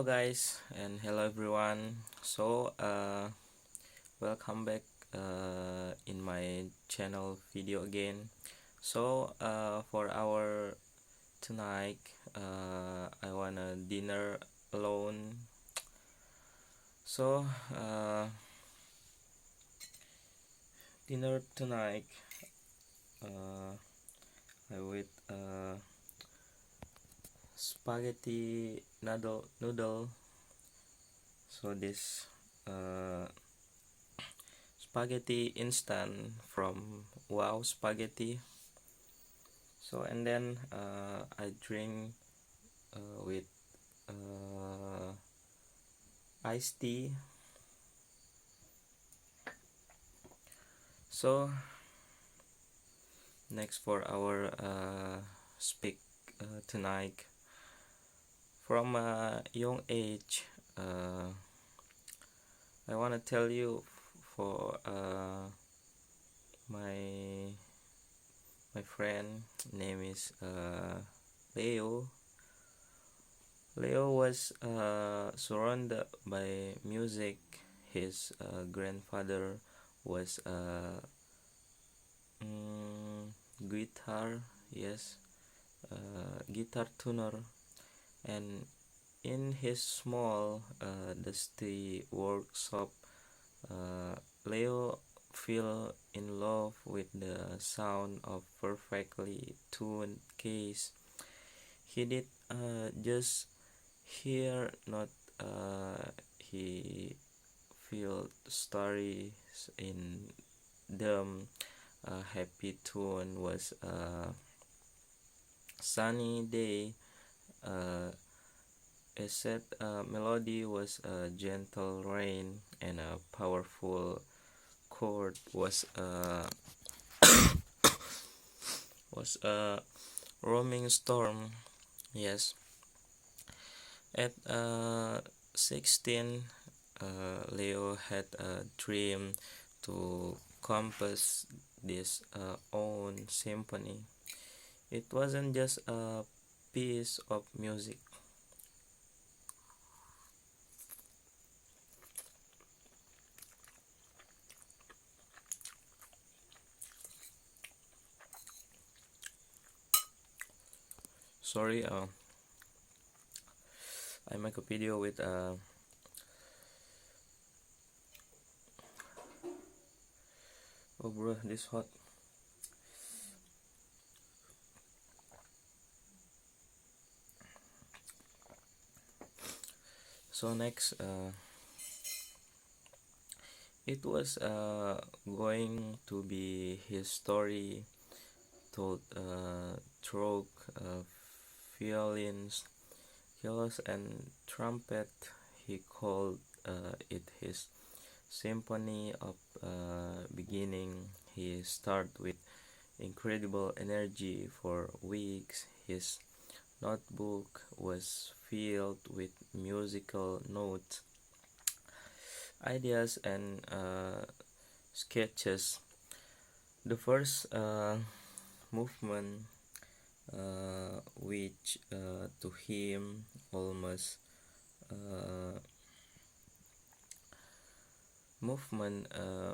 Hello guys and hello everyone. Welcome back in my channel video again. For our tonight, I wanna dinner alone. So uh, Dinner tonight. Uh, I with spaghetti noodle. So this uh, spaghetti instant from Wow Spaghetti. I drink with uh, iced tea. So next for our speak tonight. From a young age, I want to tell you for my my friend name is Leo. Leo was surrounded by music. His grandfather was a guitar, yes, guitar tuner, and in his small dusty workshop, Leo fell in love with the sound of perfectly tuned keys. He did just hear not he felt stories in them. A happy tune was a sunny day. A sad melody was a gentle rain, and a powerful chord was a roaming storm. Yes, at 16, Leo had a dream to compose this own symphony. It wasn't just a piece of music. Sorry, I make a video with oh bro, this hot. So next, it was going to be his story told through uh, violins, cellos, and trumpet. He called it his symphony of beginning. He started with incredible energy for weeks. His notebook was filled with musical notes, ideas, and sketches. The first movement, which to him almost uh,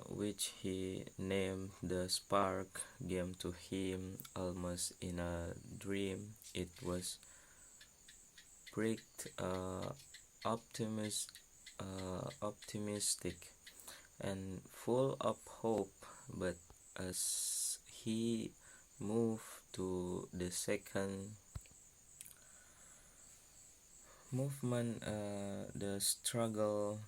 which he named the spark, came to him almost in a dream. It was bright, optimistic, and full of hope. But as he moved to the second movement, the struggle,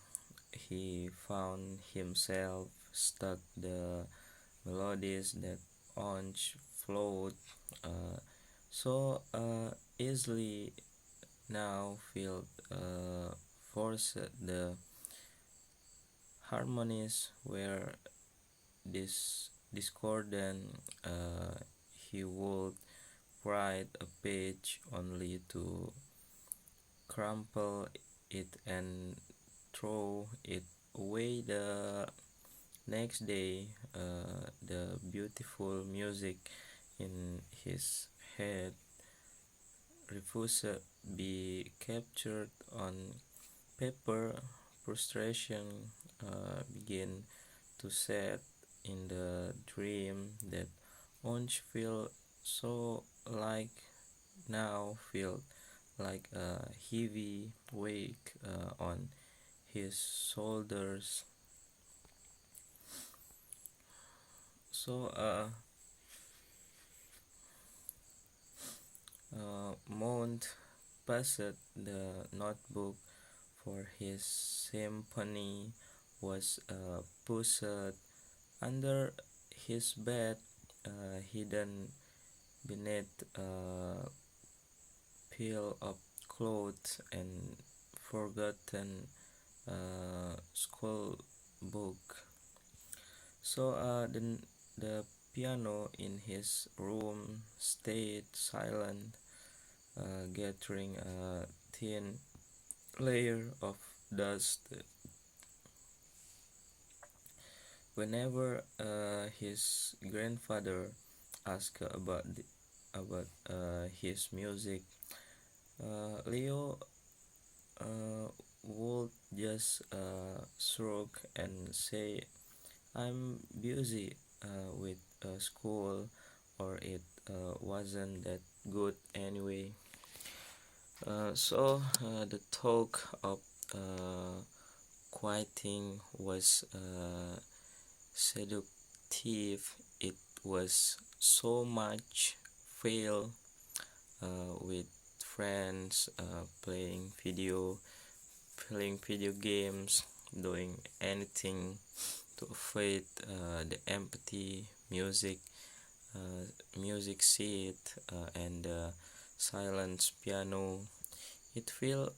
he found himself stuck. The melodies that once flowed so easily now felt forced. The harmonies were discordant. He would write a page only to crumple it and throw it away the next day. The beautiful music in his head refused to be captured on paper, frustration began to set in the dream that once felt so like now felt like a heavy weight on his shoulders. So Mount passed the notebook for his symphony was pushed under his bed, hidden beneath a pile of clothes and forgotten school book. So the piano in his room stayed silent, gathering a thin layer of dust. Whenever his grandfather asked about his music, Leo would just shrug and say, "I'm busy with school," or "It wasn't that good anyway." The talk of uh, quieting was seductive. It was so much fun with friends, playing video games, doing anything to avoid the empty music seat and the silent piano. It feel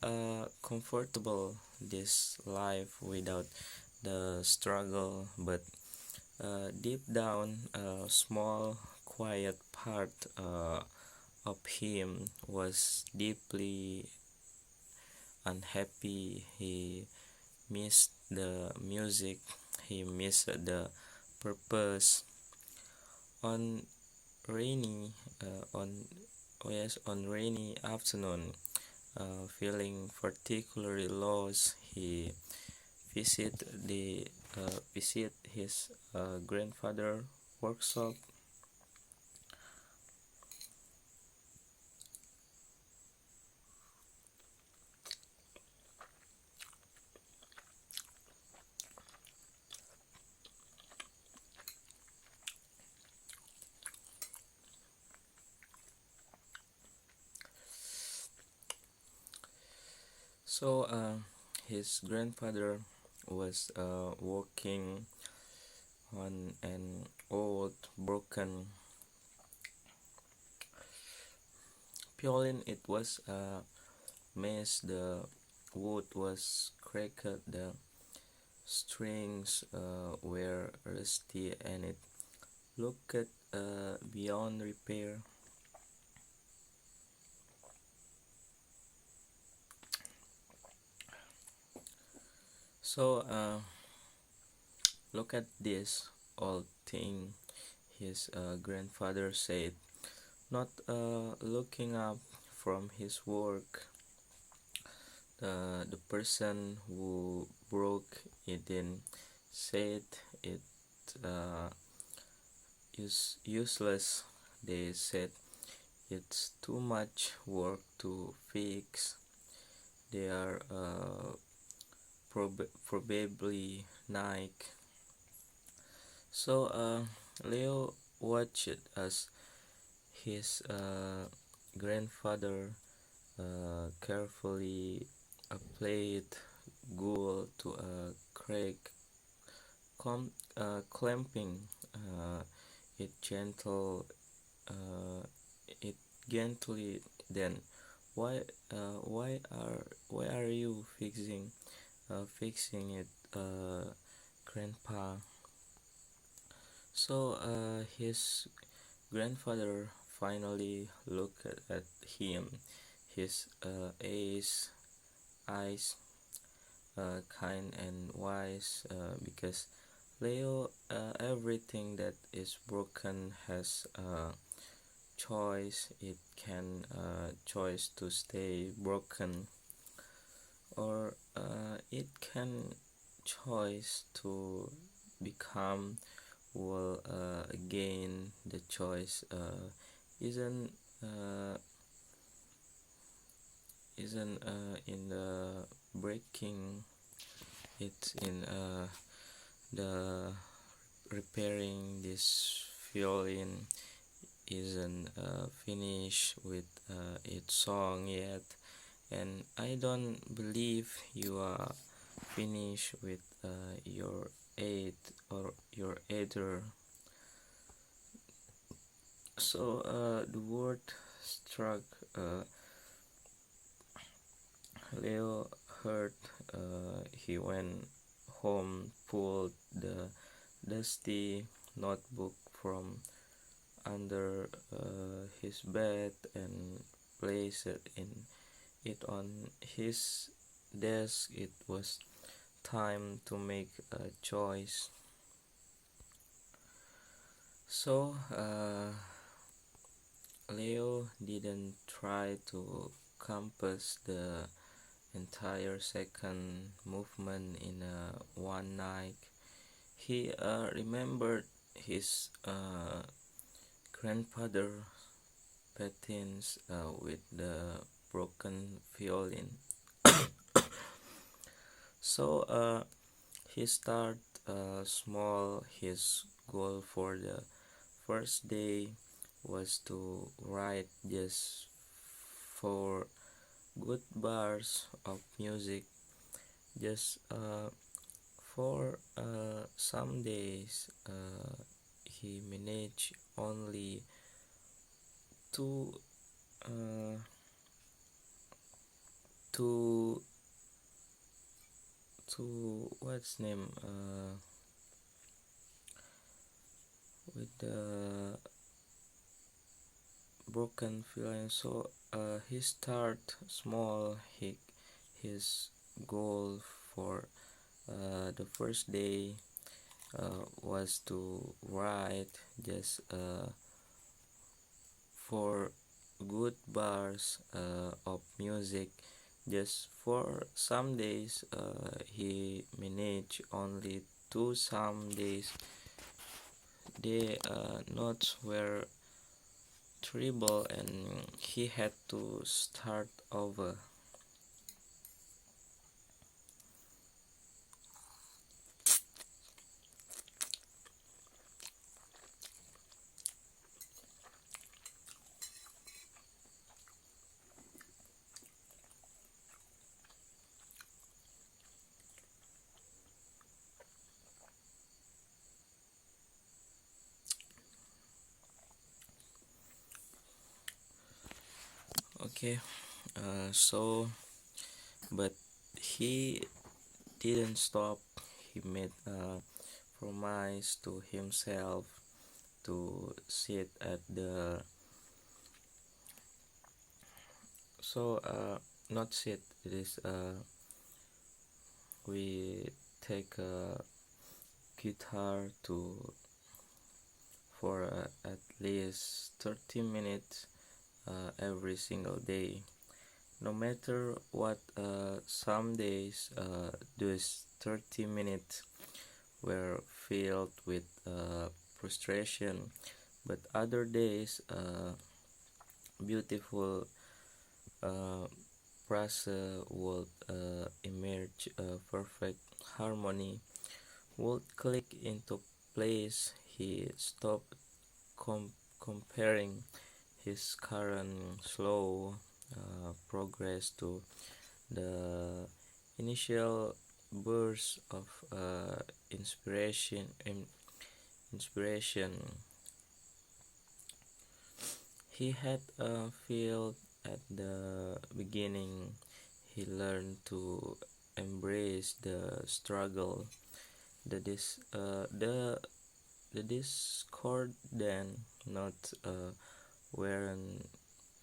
comfortable this life without the struggle, but deep down, a small, quiet part of him was deeply unhappy. He missed the music. He missed the purpose. On rainy, on oh yes, on rainy afternoon, feeling particularly lost, he visit the visit his grandfather workshop. So his grandfather was working on an old broken violin. It was a mess. The wood was cracked. The strings were rusty, and it looked beyond repair. So look at this old thing, his grandfather said, not looking up from his work. The person who broke it in said it uh, is useless. They said it's too much work to fix. They are probably Nike. So Leo watched as his grandfather carefully applied glue to a crack, clamping uh, it gentle, uh, it gently. Then, why, why are you fixing it, Grandpa? So his grandfather finally looked at him, his eyes kind and wise, because Leo, everything that is broken has a choice. It can choose to stay broken, or it can choose to become well again. The choice isn't uh, isn't in the breaking. It's in the repairing. This violin isn't finished with its song yet, and I don't believe you are finished with your eight or your either. So the word struck Leo hurt. He went home, pulled the dusty notebook from under his bed, and placed it on his desk. It was time to make a choice. So Leo didn't try to compass the entire second movement in one night. He remembered his grandfather patins with the broken violin. So he started small. His goal for the first day was to write just 4 good bars of music. Just for some days, he managed only two, uh, two, what's name with the broken feeling. So he start small. His goal for the first day was to write just 4 good bars of music. Just for some days, he managed only two. Some days, the notes were terrible, and he had to start over. Okay, but he didn't stop. He made a promise to himself to sit at the so not sit. It is we take a guitar to for at least 30 minutes every single day. No matter what, some days those 30 minutes were filled with frustration, but other days beautiful uh, prasa would emerge, perfect harmony would click into place. He stopped comparing his current slow progress to the initial burst of inspiration he had felt at the beginning. He learned to embrace the struggle, the discordant notes weren't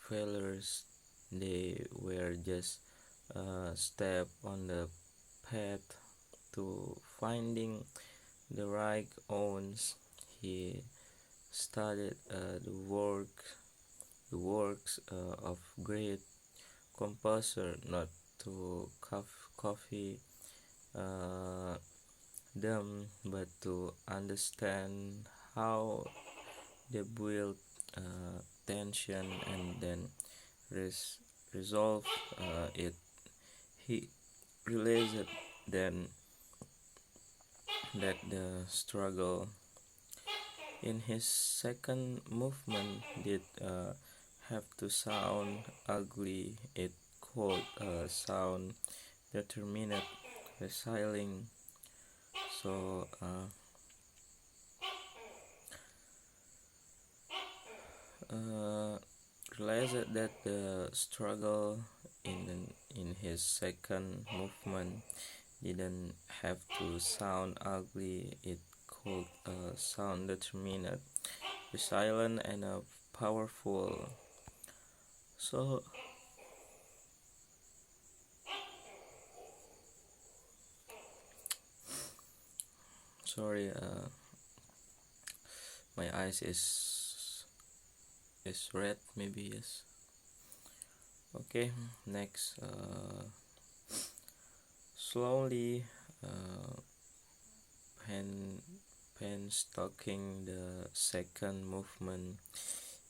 failures. They were just a step on the path to finding the right owns. He studied the works of great composer, not to coffee uh, them, but to understand how they build tension and then res- resolve it. He realized then that the struggle in his second movement did have to sound ugly. It could sound determined, resilient. So uh, realized that the struggle in his second movement didn't have to sound ugly. It could sound determined, resilient, and powerful. So sorry, my eyes is red. Maybe yes. Okay, next. Slowly, uh, pen pen stalking the second movement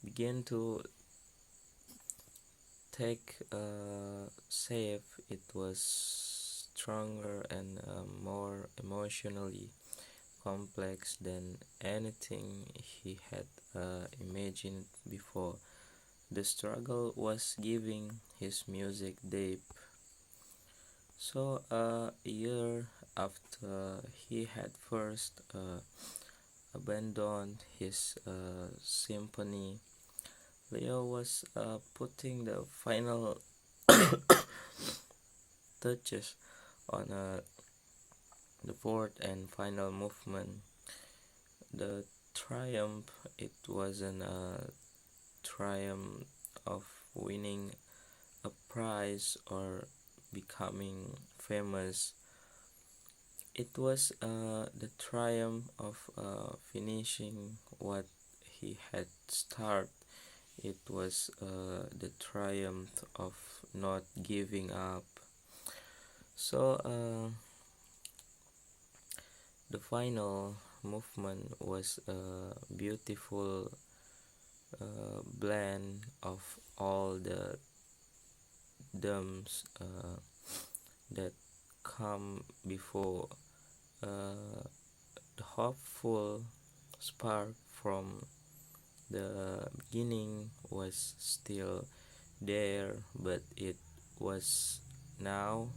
began to take shape. It was stronger and more emotionally complex than anything he had imagined before. The struggle was giving his music depth. So, a year after he had first abandoned his symphony, Leo was putting the final touches on the fourth and final movement. The triumph, it wasn't a triumph of winning a prize or becoming famous. It was the triumph of finishing what he had started. It was the triumph of not giving up. So the final movement was a beautiful blend of all the dams that come before. Uh, the hopeful spark from the beginning was still there, but it was now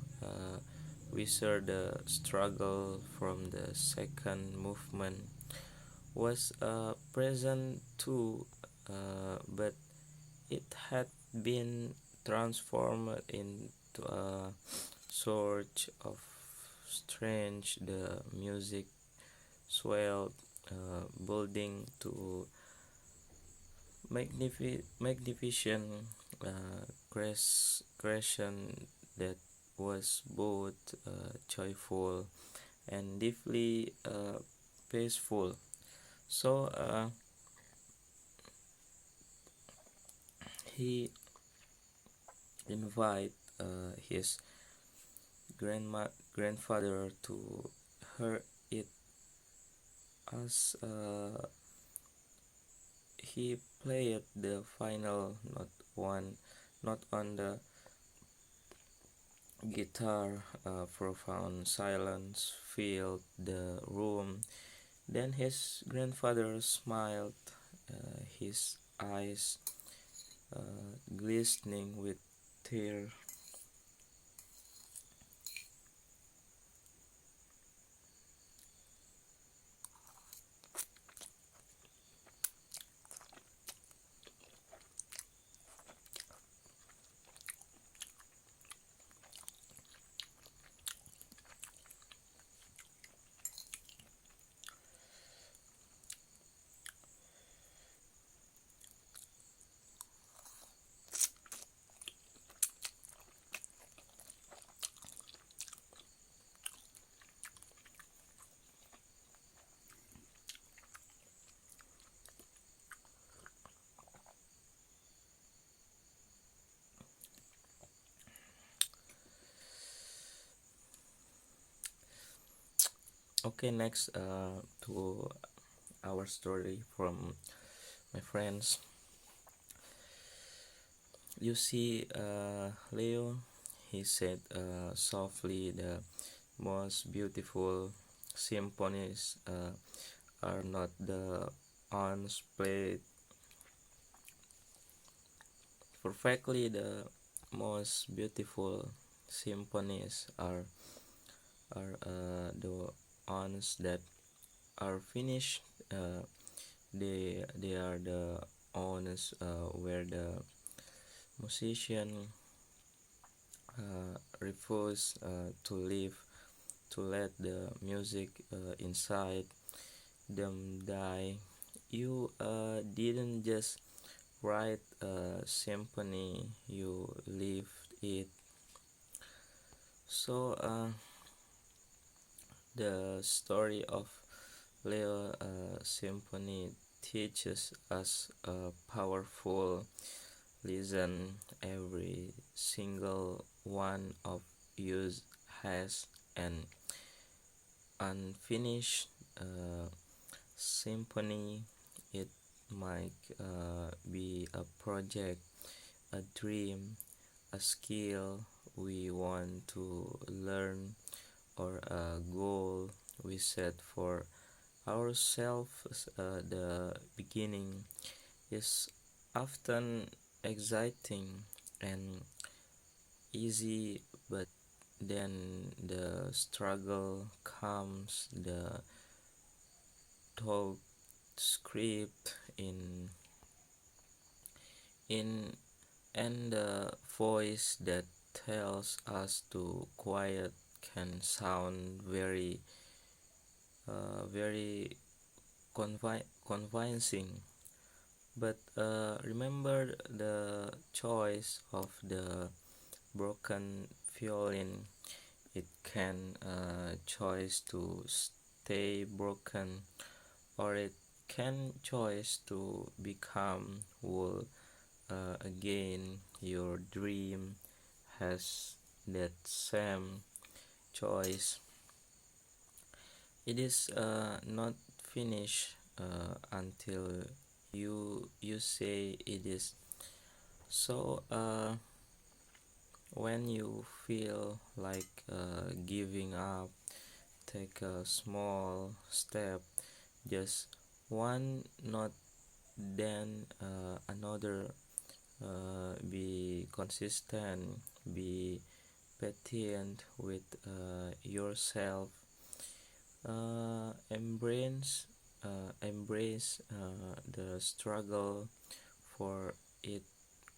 we saw the struggle from the second movement was present too, but it had been transformed into a sort of strange. The music swelled, building to magnificent crescent that was both joyful and deeply peaceful. So he invited his grandfather to hear it as he played the final note on the guitar. Profound silence filled the room. Then his grandfather smiled, his eyes glistening with tears. Okay, next to our story from my friends. You see, Leo, he said softly, the most beautiful symphonies are not the ones played perfectly. The most beautiful symphonies are the ones that are finished. They are the ones where the musician refuse to leave, to let the music inside them die. You didn't just write a symphony, you lived it. So the story of Leo Symphony teaches us a powerful lesson. Every single one of you has an unfinished uh, symphony. It might be a project, a dream, a skill we want to learn, or a goal we set for ourselves. The beginning is often exciting and easy, but then the struggle comes, the talk script in and the voice that tells us to quiet can sound very convincing. But remember the choice of the broken violin. It can choose to stay broken, or it can choose to become whole again. Your dream has that same choice. It is not finished until you say it is. So when you feel like giving up, take a small step, just one, not then another. Be consistent, be patient with yourself. Embrace the struggle for it.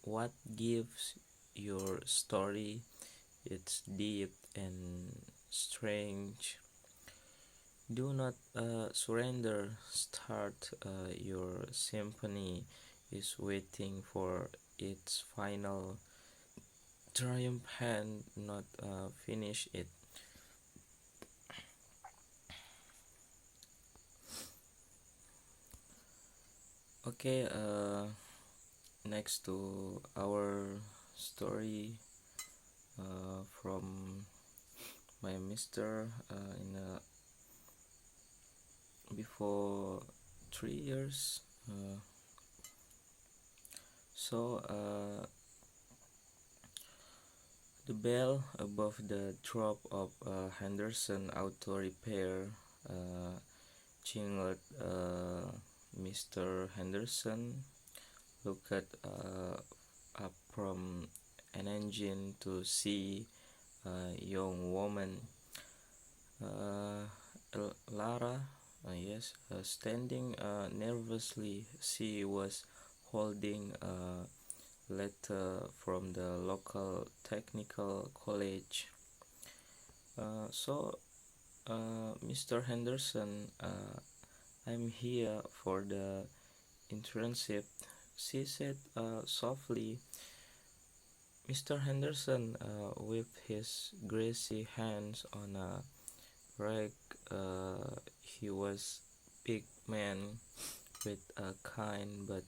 What gives your story its deep and strange. Do not surrender. Start. Your symphony is waiting for its final triumph and not finish it. Okay, next to our story from my mister in before 3 years. Uh, so the bell above the drop of Henderson Auto Repair uh, jingled. Mr. Henderson looked up from an engine to see a young woman, uh, Lara, standing nervously. She was holding a letter from the local technical college. Mr. Henderson, I'm here for the internship, she said softly. Mr. Henderson, with his greasy hands on a rag, he was big man with a kind but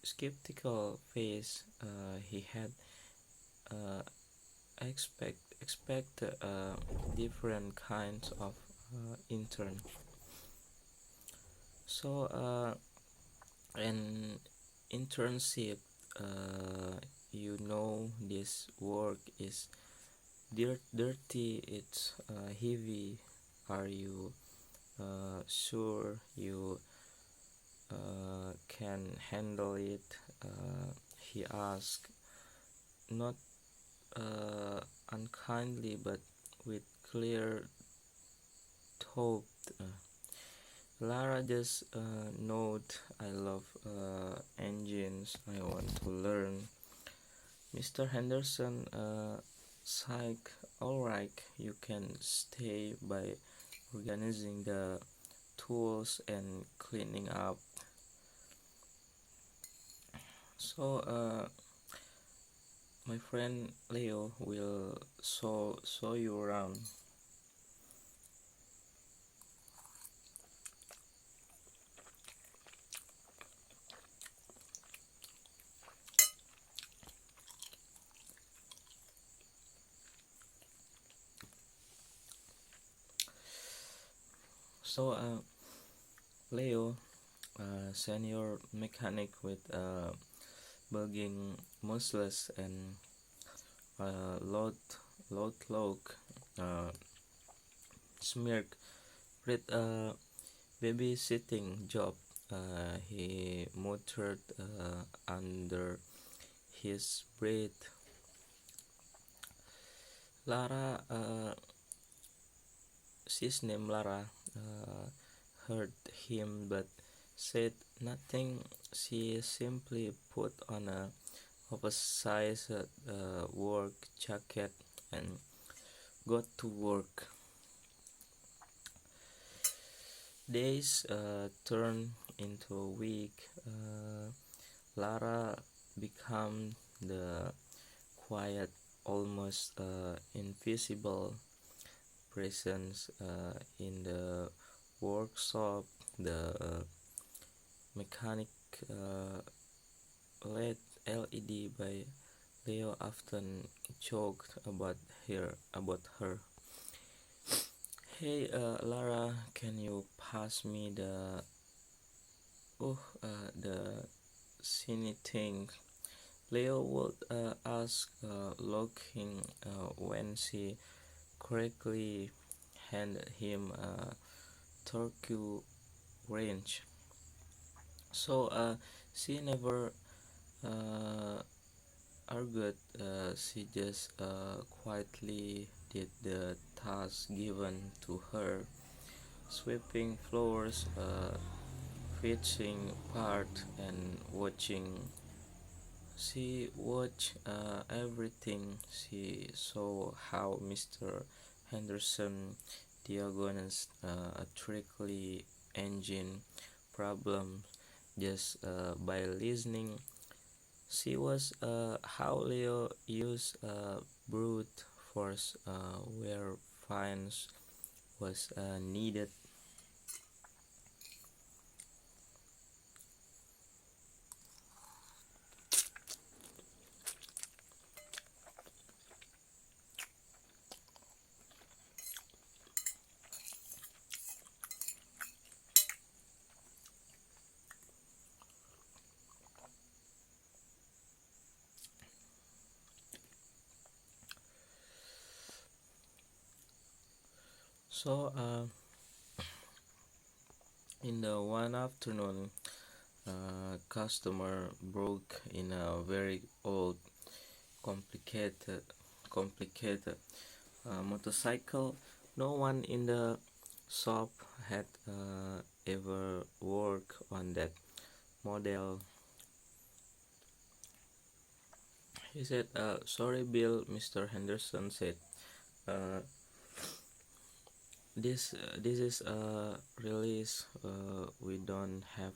skeptical face. He had uh, expect different kinds of intern. So an internship, this work is dirty, it's heavy. Are you sure you can handle it? He asked, not unkindly but with clear thought. Lara just note, I love engines, I want to learn. Mr. Henderson, psych, alright, you can stay by organizing the tools and cleaning up. So, my friend Leo will show you around. So, Leo, senior mechanic with bugging muscles and load log, smirk with a babysitting job. He muttered under his breath. Lara, she's named Lara, heard him but said nothing. She simply put on a oversized work jacket and got to work. Days turned into a week. Lara became the quiet, almost invisible presence in the workshop. The mechanic LED by Leo often joked about her. Hey, Lara, can you pass me the shiny thing? Leo would ask, looking when she correctly handed him a turkey wrench. So she never uh, argued. She just quietly did the task given to her, sweeping floors, fetching part, and watching. She watched everything. She saw how Mr. Henderson diagnosed a trickly engine problem just by listening. She was how Leo used brute force where fines was needed. So in the one afternoon, customer broke in a very old, complicated, complicated motorcycle. No one in the shop had ever worked on that model. He said, "Sorry, Bill." Mr. Henderson said, uh, "This is a release. We don't have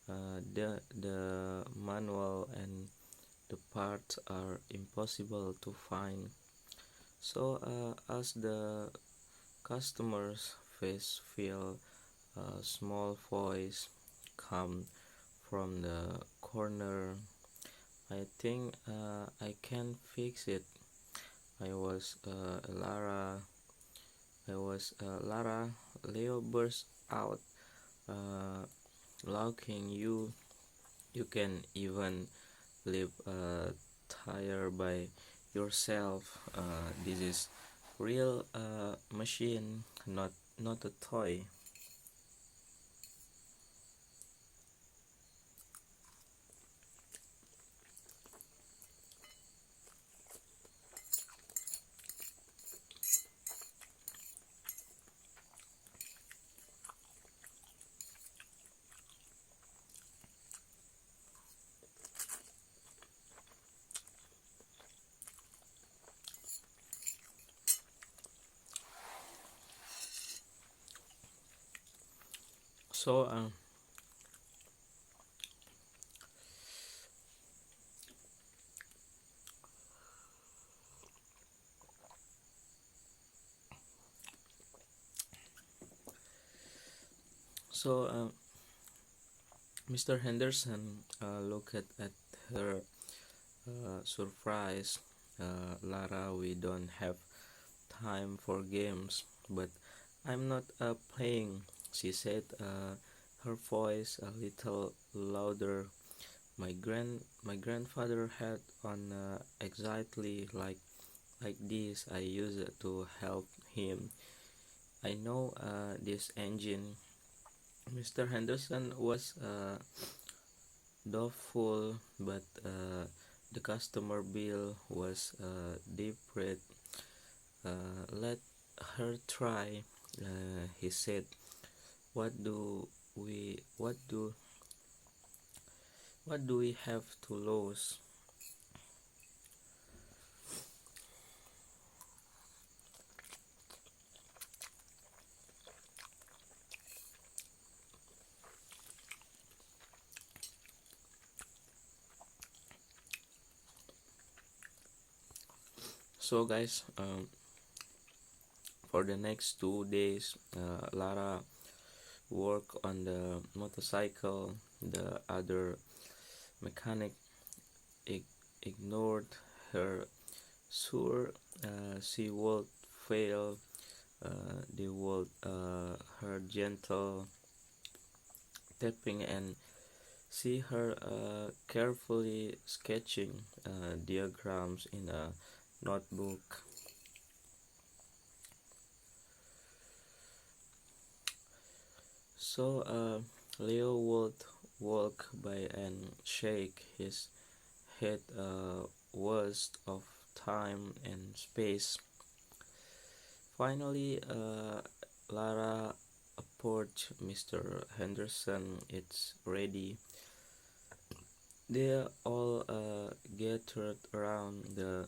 the manual and the parts are impossible to find." So as the customer's face fell, a small voice come from the corner. I think I can fix it. I was Lara. I was Lara. Leo burst out, uh, laughing. You can even live a tire by yourself. This is real machine, not a toy. So so Mr. Henderson looked at her surprise. Lara, we don't have time for games, but I'm not playing, she said, her voice a little louder. My grandfather had on exactly like this. I used to help him. I know this engine. Mr. Henderson was doubtful, but the customer bill was different. Let her try, he said. What do we what do what do we have to lose? So guys, for the next 2 days, Lara worked on the motorcycle. The other mechanic ig- ignored her. Sure, she would fail. They would her gentle tapping and see her carefully sketching diagrams in a notebook. So Leo would walk by and shake his head, waste of time and space. Finally, Lara approached Mr. Henderson. It's ready. They all gathered around the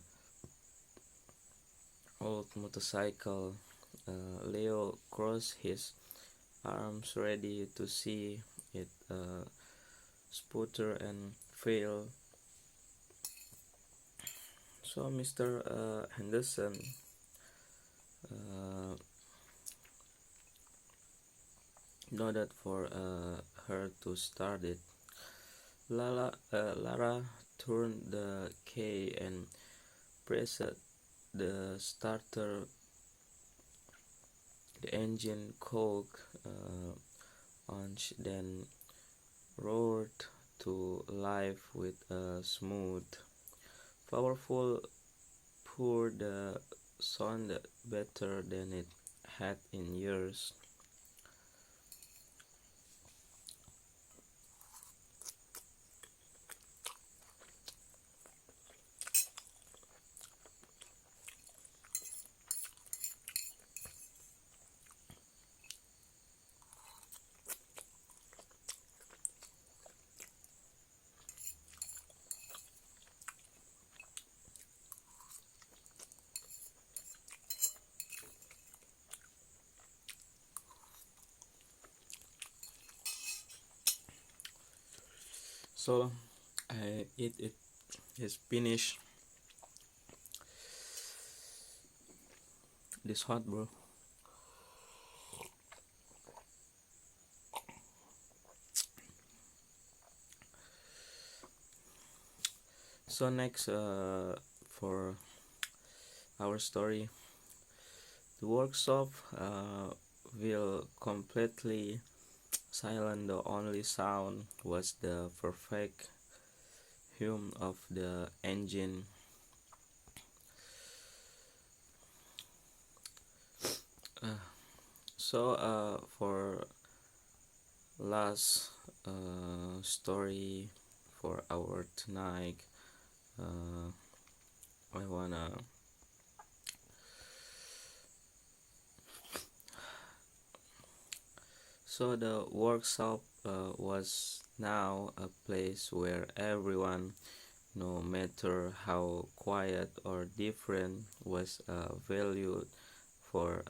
old motorcycle. Leo crossed his arms, ready to see it sputter and fail. So Mr. Henderson uh, nodded for her to start it. Lara turned the key and pressed the starter. The engine coke on, then roared to life with a smooth, powerful pour that sounded better than it had in years. So I eat it is finished. This hot, bro. So next for our story. The workshop will completely silent. The only sound was the perfect hum of the engine. For last story for our tonight, uh, I wanna so the workshop was now a place where everyone, no matter how quiet or different, was valued for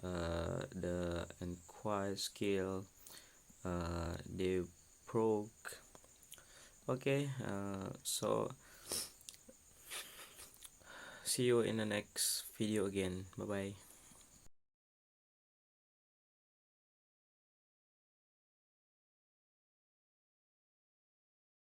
the inquiry skill they broke. Okay, so see you in the next video again. Bye bye.